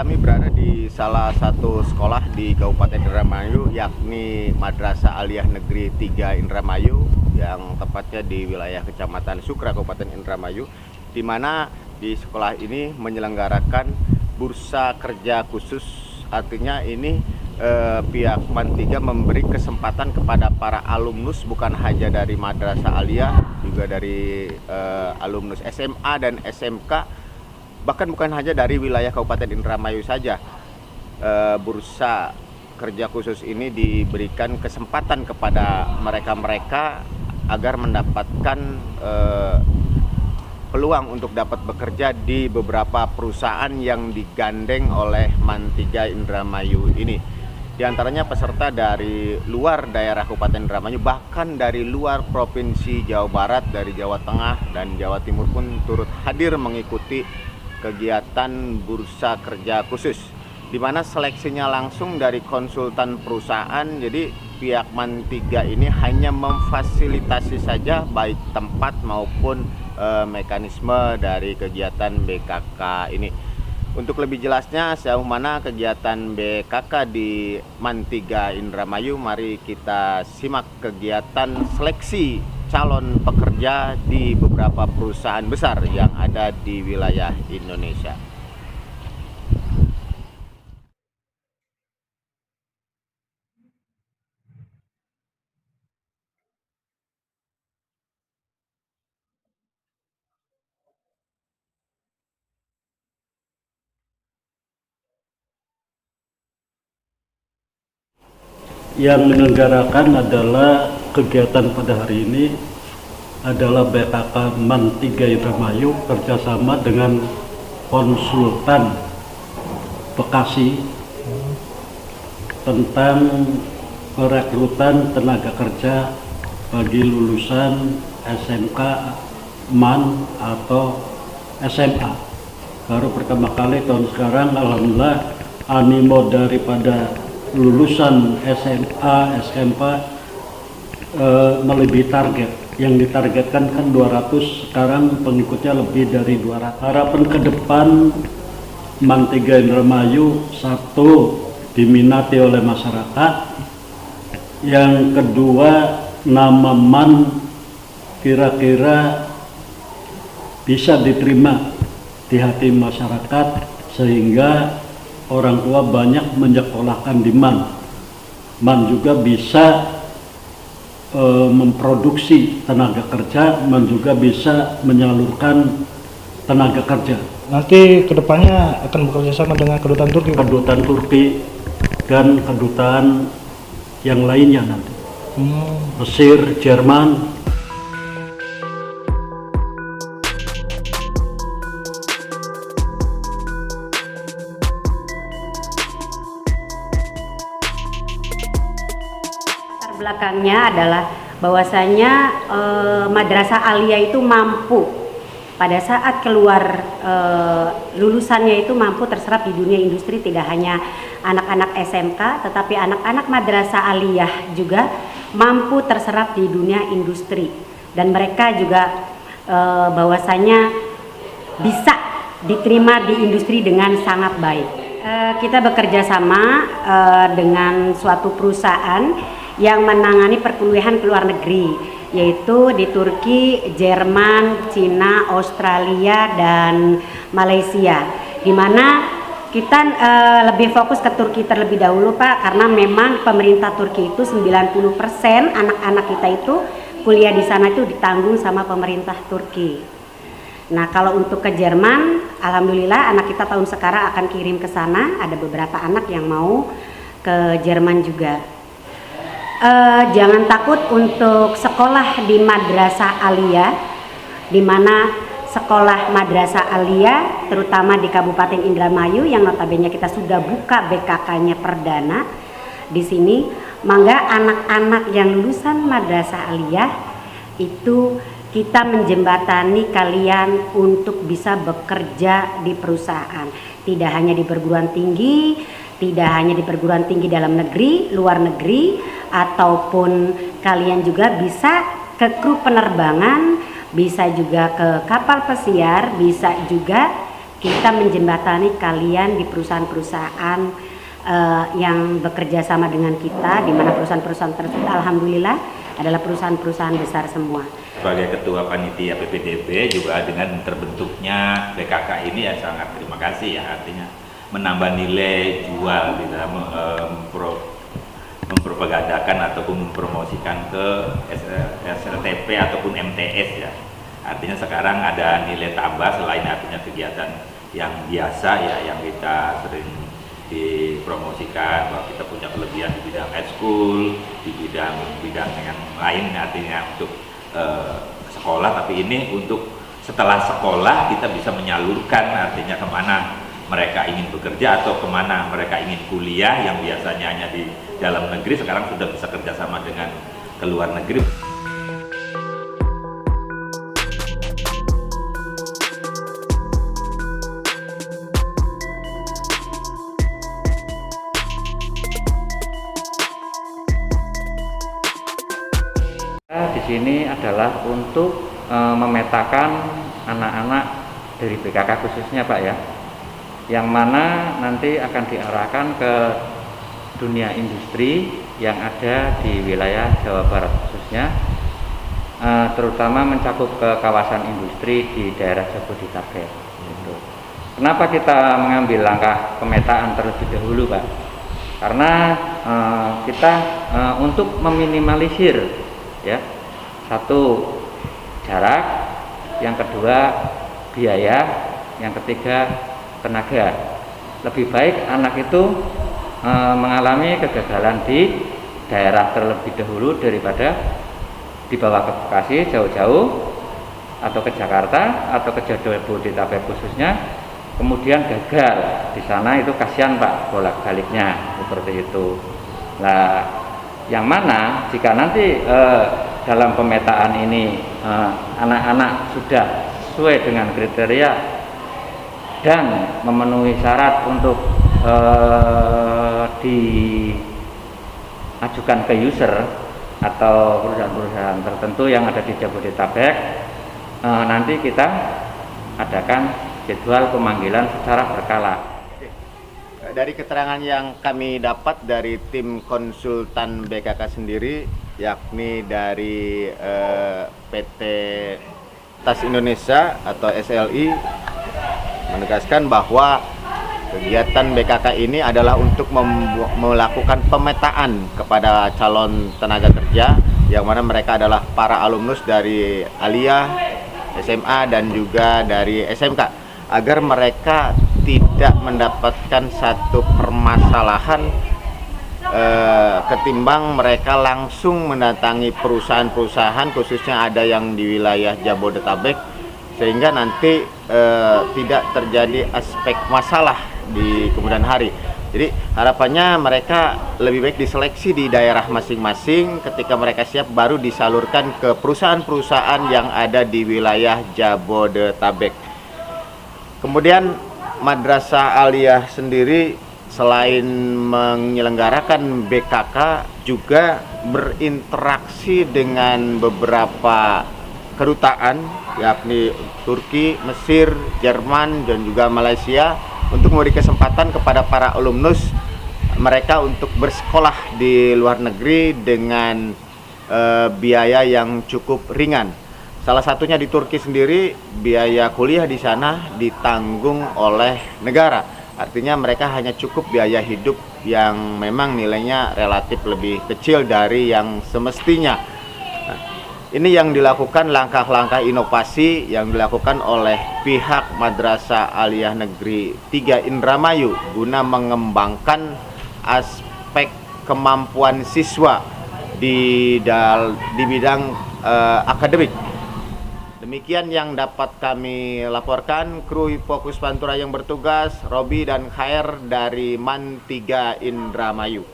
kami berada di salah satu sekolah di Kabupaten Indramayu, yakni Madrasah Aliyah Negeri 3 Indramayu, yang tepatnya di wilayah Kecamatan Sukra, Kabupaten Indramayu, di mana di sekolah ini menyelenggarakan bursa kerja khusus. Artinya ini pihak MAN 3 memberi kesempatan kepada para alumnus, bukan hanya dari Madrasah Aliyah, juga dari alumnus SMA dan SMK, bahkan bukan hanya dari wilayah Kabupaten Indramayu saja. Bursa kerja khusus ini diberikan kesempatan kepada mereka-mereka agar mendapatkan peluang untuk dapat bekerja di beberapa perusahaan yang digandeng oleh MAN 3 Indramayu ini. Di antaranya peserta dari luar daerah Kabupaten Indramayu, bahkan dari luar Provinsi Jawa Barat, dari Jawa Tengah dan Jawa Timur pun turut hadir mengikuti kegiatan bursa kerja khusus, di mana seleksinya langsung dari konsultan perusahaan. Jadi pihak MAN 3 ini hanya memfasilitasi saja baik tempat maupun mekanisme dari kegiatan BKK ini. Untuk lebih jelasnya sejauh mana kegiatan BKK di MAN 3 Indramayu, mari kita simak kegiatan seleksi calon pekerja di beberapa perusahaan besar yang ada di wilayah Indonesia. Yang menyelenggarakan adalah kegiatan pada hari ini adalah BKK MAN 3 Indramayu kerjasama dengan konsultan Bekasi tentang perekrutan tenaga kerja bagi lulusan SMK, MAN atau SMA. Baru pertama kali tahun sekarang, alhamdulillah animo daripada lulusan SMA, SMK melebihi target. Yang ditargetkan kan 200, sekarang pengikutnya lebih dari 200. Harapan ke depan MAN 3 Indramayu, satu, diminati oleh masyarakat. Yang kedua, nama MAN kira-kira bisa diterima di hati masyarakat, sehingga orang tua banyak menyekolahkan di MAN. MAN juga bisa memproduksi tenaga kerja, MAN juga bisa menyalurkan tenaga kerja. Nanti kedepannya akan bekerja sama dengan kedutaan Turki? Kedutaan Turki dan kedutaan yang lainnya nanti. Mesir, Jerman. Belakangnya adalah bahwasanya Madrasah Aliyah itu mampu pada saat keluar lulusannya itu mampu terserap di dunia industri, tidak hanya anak-anak SMK tetapi anak-anak Madrasah Aliyah juga mampu terserap di dunia industri, dan mereka juga bahwasanya bisa diterima di industri dengan sangat baik. Kita bekerja sama dengan suatu perusahaan yang menangani perkuliahan ke luar negeri, yaitu di Turki, Jerman, Cina, Australia, dan Malaysia, di mana kita lebih fokus ke Turki terlebih dahulu, Pak, karena memang pemerintah Turki itu 90% anak-anak kita itu kuliah di sana itu ditanggung sama pemerintah Turki. Nah, kalau untuk ke Jerman, alhamdulillah anak kita tahun sekarang akan kirim ke sana, ada beberapa anak yang mau ke Jerman juga. Jangan takut untuk sekolah di Madrasah Aliyah, di mana sekolah Madrasah Aliyah terutama di Kabupaten Indramayu yang notabene kita sudah buka BKK-nya perdana di sini. Mangga anak-anak yang lulusan Madrasah Aliyah itu kita menjembatani kalian untuk bisa bekerja di perusahaan, tidak hanya di perguruan tinggi, tidak hanya di perguruan tinggi dalam negeri, luar negeri, ataupun kalian juga bisa ke kru penerbangan, bisa juga ke kapal pesiar, bisa juga kita menjembatani kalian di perusahaan-perusahaan yang bekerja sama dengan kita, di mana perusahaan-perusahaan tersebut alhamdulillah adalah perusahaan-perusahaan besar semua. Sebagai Ketua Panitia PPDB juga dengan terbentuknya BKK ini ya sangat terima kasih ya, artinya menambah nilai jual di dalam mempropagandakan ataupun mempromosikan ke SLTP ataupun MTS ya. Artinya sekarang ada nilai tambah selain artinya kegiatan yang biasa ya, yang kita sering dipromosikan bahwa kita punya kelebihan di bidang ekskul, di bidang yang lain artinya untuk sekolah, tapi ini untuk setelah sekolah kita bisa menyalurkan artinya kemana mereka ingin bekerja atau kemana mereka ingin kuliah yang biasanya hanya di dalam negeri, sekarang sudah bisa kerjasama dengan ke luar negeri. Di sini adalah untuk memetakan anak-anak dari BKK khususnya Pak ya, yang mana nanti akan diarahkan ke dunia industri yang ada di wilayah Jawa Barat khususnya, terutama mencakup ke kawasan industri di daerah Jabodetabek. Gitu. Kenapa kita mengambil langkah pemetaan terlebih dahulu Pak? Karena kita untuk meminimalisir ya, satu jarak, yang kedua biaya, yang ketiga tenaga. Lebih baik anak itu mengalami kegagalan di daerah terlebih dahulu daripada dibawa ke Bekasi jauh-jauh atau ke Jakarta atau ke Jabodetabek khususnya, kemudian gagal di sana, itu kasihan Pak bolak-baliknya seperti itu. Nah, yang mana jika nanti dalam pemetaan ini anak-anak sudah sesuai dengan kriteria dan memenuhi syarat untuk diajukan ke user atau perusahaan-perusahaan tertentu yang ada di Jabodetabek, nanti kita adakan jadwal pemanggilan secara berkala. Dari keterangan yang kami dapat dari tim konsultan BKK sendiri, yakni dari PT Tas Indonesia atau SLI, menegaskan bahwa kegiatan BKK ini adalah untuk melakukan pemetaan kepada calon tenaga kerja, yang mana mereka adalah para alumnus dari Aliyah, SMA dan juga dari SMK, agar mereka tidak mendapatkan satu permasalahan ketimbang mereka langsung mendatangi perusahaan-perusahaan khususnya ada yang di wilayah Jabodetabek, sehingga nanti tidak terjadi aspek masalah di kemudian hari. Jadi harapannya mereka lebih baik diseleksi di daerah masing-masing, ketika mereka siap baru disalurkan ke perusahaan-perusahaan yang ada di wilayah Jabodetabek. Kemudian Madrasah Aliyah sendiri selain menyelenggarakan BKK juga berinteraksi dengan beberapa kedutaan, yakni Turki, Mesir, Jerman, dan juga Malaysia, untuk memberi kesempatan kepada para alumnus mereka untuk bersekolah di luar negeri dengan biaya yang cukup ringan. Salah satunya di Turki sendiri, biaya kuliah di sana ditanggung oleh negara. Artinya mereka hanya cukup biaya hidup yang memang nilainya relatif lebih kecil dari yang semestinya. Nah, ini yang dilakukan langkah-langkah inovasi yang dilakukan oleh pihak Madrasah Aliyah Negeri 3 Indramayu guna mengembangkan aspek kemampuan siswa di bidang akademik. Demikian yang dapat kami laporkan. Kru Fokus Pantura yang bertugas, Robi dan Khair dari MAN 3 Indramayu.